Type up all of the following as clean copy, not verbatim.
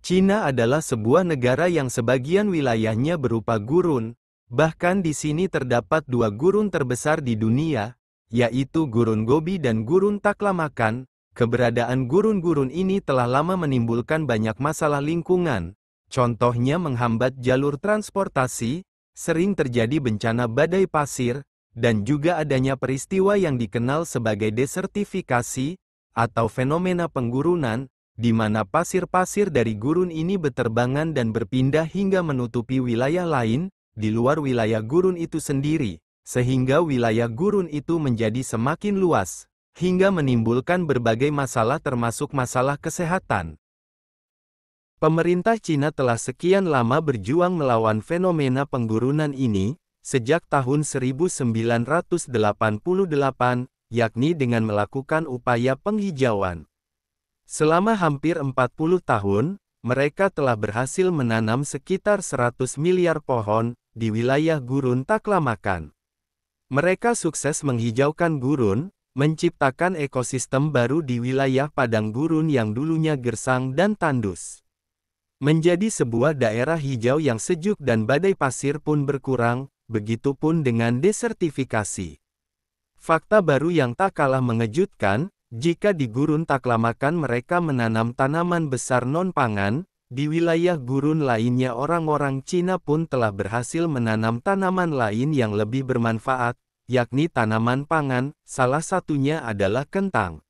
Cina adalah sebuah negara yang sebagian wilayahnya berupa gurun, bahkan di sini terdapat dua gurun terbesar di dunia, yaitu Gurun Gobi dan Gurun Taklamakan. Keberadaan gurun-gurun ini telah lama menimbulkan banyak masalah lingkungan, contohnya menghambat jalur transportasi, sering terjadi bencana badai pasir, dan juga adanya peristiwa yang dikenal sebagai desertifikasi, atau fenomena penggurunan, di mana pasir-pasir dari gurun ini beterbangan dan berpindah hingga menutupi wilayah lain, di luar wilayah gurun itu sendiri, sehingga wilayah gurun itu menjadi semakin luas, hingga menimbulkan berbagai masalah termasuk masalah kesehatan. Pemerintah Cina telah sekian lama berjuang melawan fenomena penggurunan ini, sejak tahun 1988, yakni dengan melakukan upaya penghijauan. Selama hampir 40 tahun, mereka telah berhasil menanam sekitar 100 miliar pohon di wilayah Gurun Taklamakan. Mereka sukses menghijaukan gurun, menciptakan ekosistem baru di wilayah padang gurun yang dulunya gersang dan tandus. Menjadi sebuah daerah hijau yang sejuk dan badai pasir pun berkurang, begitupun dengan desertifikasi. Fakta baru yang tak kalah mengejutkan, jika di Gurun Taklamakan mereka menanam tanaman besar non-pangan, di wilayah gurun lainnya orang-orang Cina pun telah berhasil menanam tanaman lain yang lebih bermanfaat, yakni tanaman pangan, salah satunya adalah kentang.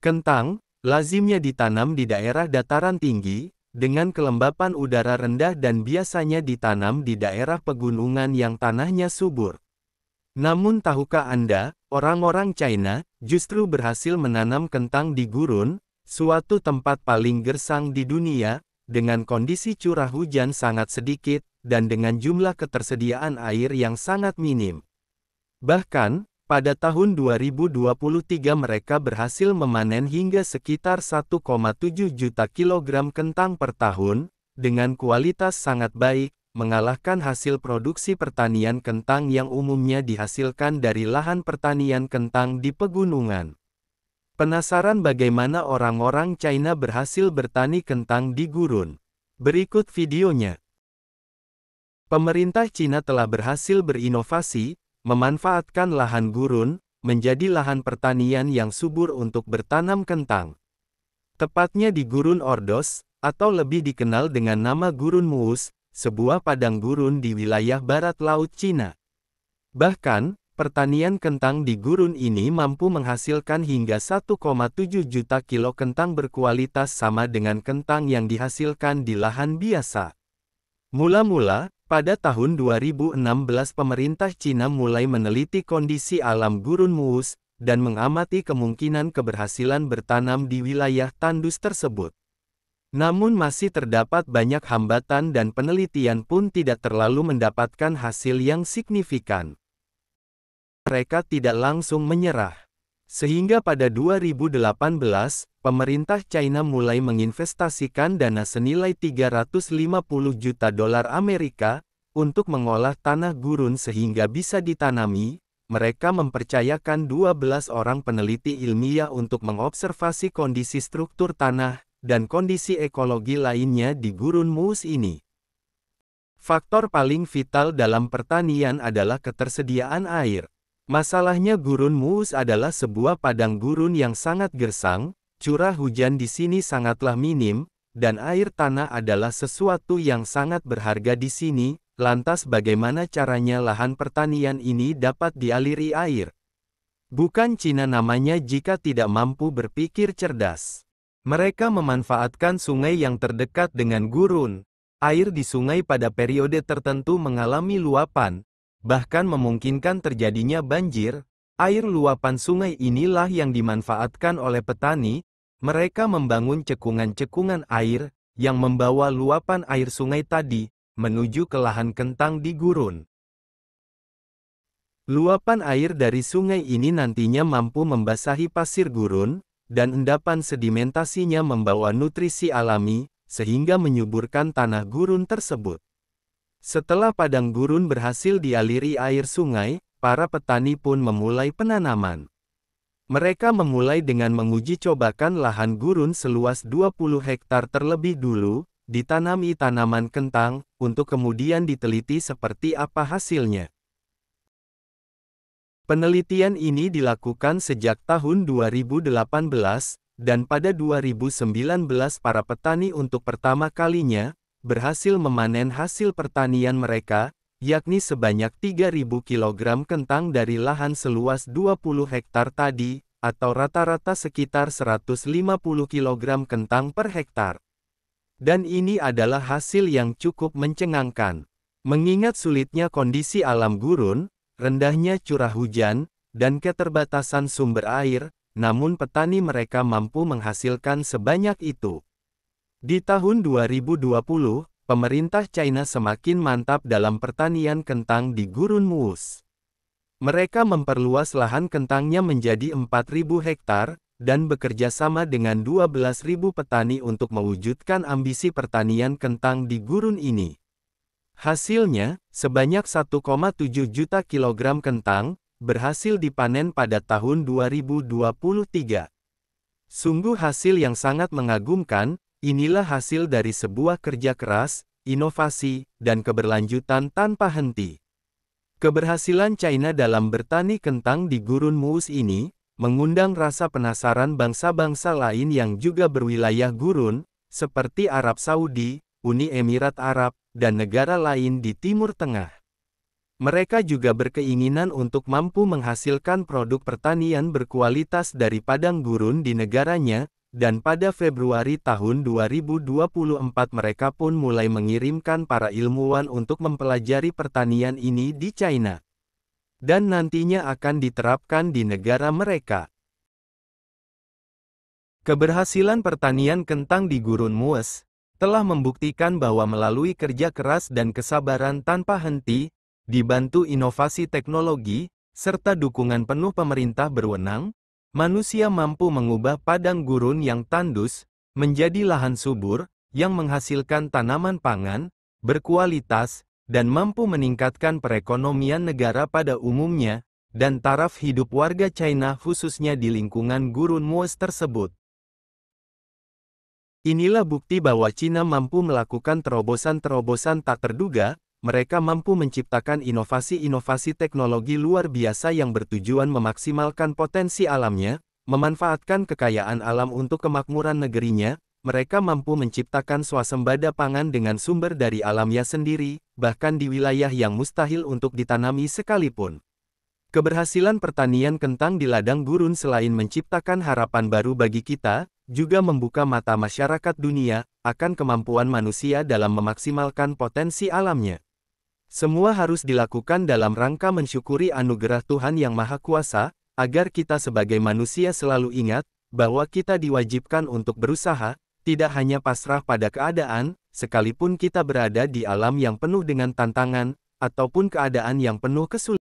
Kentang, lazimnya ditanam di daerah dataran tinggi, dengan kelembapan udara rendah dan biasanya ditanam di daerah pegunungan yang tanahnya subur. Namun tahukah Anda, orang-orang China justru berhasil menanam kentang di gurun, suatu tempat paling gersang di dunia, dengan kondisi curah hujan sangat sedikit, dan dengan jumlah ketersediaan air yang sangat minim. Bahkan, pada tahun 2023 mereka berhasil memanen hingga sekitar 1,7 juta kilogram kentang per tahun, dengan kualitas sangat baik, mengalahkan hasil produksi pertanian kentang yang umumnya dihasilkan dari lahan pertanian kentang di pegunungan. Penasaran bagaimana orang-orang China berhasil bertani kentang di gurun? Berikut videonya. Pemerintah Cina telah berhasil berinovasi, memanfaatkan lahan gurun, menjadi lahan pertanian yang subur untuk bertanam kentang. Tepatnya di Gurun Ordos, atau lebih dikenal dengan nama Gurun Muus, sebuah padang gurun di wilayah barat laut Cina. Bahkan, pertanian kentang di gurun ini mampu menghasilkan hingga 1,7 juta kilo kentang berkualitas sama dengan kentang yang dihasilkan di lahan biasa. Mula-mula, pada tahun 2016 pemerintah Cina mulai meneliti kondisi alam Gurun Muus, dan mengamati kemungkinan keberhasilan bertanam di wilayah tandus tersebut. Namun masih terdapat banyak hambatan dan penelitian pun tidak terlalu mendapatkan hasil yang signifikan. Mereka tidak langsung menyerah. Sehingga pada 2018, pemerintah China mulai menginvestasikan dana senilai 350 juta dolar Amerika, untuk mengolah tanah gurun sehingga bisa ditanami. Mereka mempercayakan 12 orang peneliti ilmiah untuk mengobservasi kondisi struktur tanah, dan kondisi ekologi lainnya di Gurun Muus ini. Faktor paling vital dalam pertanian adalah ketersediaan air. Masalahnya Gurun Muus adalah sebuah padang gurun yang sangat gersang, curah hujan di sini sangatlah minim, dan air tanah adalah sesuatu yang sangat berharga di sini. Lantas bagaimana caranya lahan pertanian ini dapat dialiri air? Bukan Cina namanya jika tidak mampu berpikir cerdas. Mereka memanfaatkan sungai yang terdekat dengan gurun. Air di sungai pada periode tertentu mengalami luapan, bahkan memungkinkan terjadinya banjir. Air luapan sungai inilah yang dimanfaatkan oleh petani. Mereka membangun cekungan-cekungan air, yang membawa luapan air sungai tadi, menuju ke lahan kentang di gurun. Luapan air dari sungai ini nantinya mampu membasahi pasir gurun, dan endapan sedimentasinya membawa nutrisi alami, sehingga menyuburkan tanah gurun tersebut. Setelah padang gurun berhasil dialiri air sungai, para petani pun memulai penanaman. Mereka memulai dengan menguji cobakan lahan gurun seluas 20 hektar terlebih dulu, ditanami tanaman kentang, untuk kemudian diteliti seperti apa hasilnya. Penelitian ini dilakukan sejak tahun 2018, dan pada 2019 para petani untuk pertama kalinya, berhasil memanen hasil pertanian mereka, yakni sebanyak 3.000 kg kentang dari lahan seluas 20 hektar tadi, atau rata-rata sekitar 150 kg kentang per hektar. Dan ini adalah hasil yang cukup mencengangkan. Mengingat sulitnya kondisi alam gurun, rendahnya curah hujan, dan keterbatasan sumber air, namun petani mereka mampu menghasilkan sebanyak itu. Di tahun 2020, pemerintah China semakin mantap dalam pertanian kentang di Gurun Muus. Mereka memperluas lahan kentangnya menjadi 4.000 hektar, dan bekerja sama dengan 12.000 petani untuk mewujudkan ambisi pertanian kentang di gurun ini. Hasilnya, sebanyak 1,7 juta kilogram kentang, berhasil dipanen pada tahun 2023. Sungguh hasil yang sangat mengagumkan, inilah hasil dari sebuah kerja keras, inovasi, dan keberlanjutan tanpa henti. Keberhasilan China dalam bertani kentang di Gurun Muus ini, mengundang rasa penasaran bangsa-bangsa lain yang juga berwilayah gurun, seperti Arab Saudi, Uni Emirat Arab, dan negara lain di Timur Tengah. Mereka juga berkeinginan untuk mampu menghasilkan produk pertanian berkualitas dari padang gurun di negaranya, dan pada Februari tahun 2024 mereka pun mulai mengirimkan para ilmuwan untuk mempelajari pertanian ini di China. Dan nantinya akan diterapkan di negara mereka. Keberhasilan pertanian kentang di Gurun Muus telah membuktikan bahwa melalui kerja keras dan kesabaran tanpa henti, dibantu inovasi teknologi, serta dukungan penuh pemerintah berwenang, manusia mampu mengubah padang gurun yang tandus, menjadi lahan subur, yang menghasilkan tanaman pangan, berkualitas, dan mampu meningkatkan perekonomian negara pada umumnya, dan taraf hidup warga China khususnya di lingkungan Gurun Muus tersebut. Inilah bukti bahwa China mampu melakukan terobosan-terobosan tak terduga, mereka mampu menciptakan inovasi-inovasi teknologi luar biasa yang bertujuan memaksimalkan potensi alamnya, memanfaatkan kekayaan alam untuk kemakmuran negerinya, mereka mampu menciptakan swasembada pangan dengan sumber dari alamnya sendiri, bahkan di wilayah yang mustahil untuk ditanami sekalipun. Keberhasilan pertanian kentang di ladang gurun selain menciptakan harapan baru bagi kita, juga membuka mata masyarakat dunia akan kemampuan manusia dalam memaksimalkan potensi alamnya. Semua harus dilakukan dalam rangka mensyukuri anugerah Tuhan Yang Maha Kuasa, agar kita sebagai manusia selalu ingat bahwa kita diwajibkan untuk berusaha, tidak hanya pasrah pada keadaan, sekalipun kita berada di alam yang penuh dengan tantangan, ataupun keadaan yang penuh kesulitan.